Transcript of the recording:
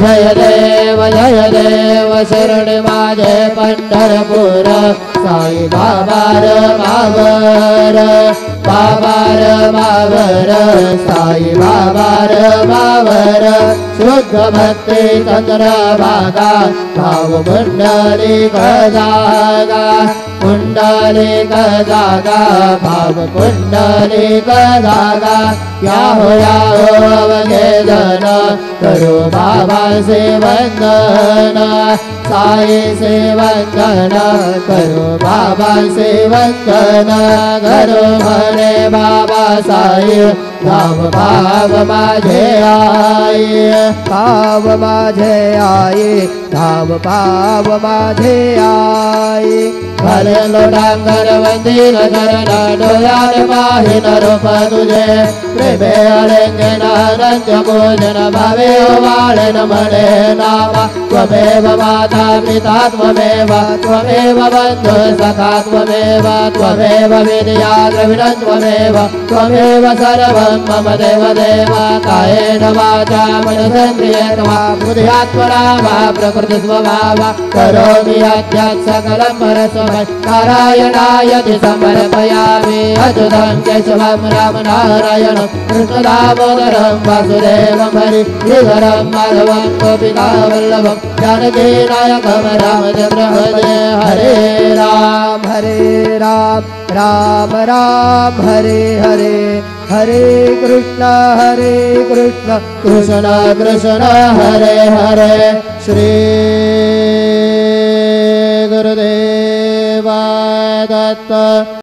जय देव शरणी माझे पंढरपूर साई बाबार मावर बाबार मावर साई बाबार मावर शुद्ध भक्ती चंद्रभागा भाव पुंडलिक जागा पुंडलिक जागा भाव पुंडलिक जागा या हो अवघेदन करो बाबा से वंदन साई से वंदन करो बाबा से वंदन करो म्हणे बाबा साई भाव माझे आई भाव माझे आई भाव माझे आई भले लोटांगर वंदीन चरण डोळ्यात पाहिन रूप तुझे प्रेमे अळंगे नारंग भोजन भावे वाळन म्हणे नावा त्वमेव माता पिता त्वमेव बंधु सखा त्वमेव विद्या द्रविणं त्वमेव सर्वं मम देव देवा कायेन वाचा मनसेन्द्रियेर्वा बुद्ध्यात्मना वा प्रकृतिस्वभावा करोमि अद्यात् सकलं परस्मै नारायणायति समर्पयामि अच्युतं केशवं रामनारायणं कृष्णदामोदरं वासुदेवं हरिधरं माधवं गोपिकावल्लभं जानकीनायकं रामचन्द्रं हरे राम राम राम हरे हरे हरे कृष्ण कृष्ण कृष्ण हरे हरे श्री गुरुदेव दत्त।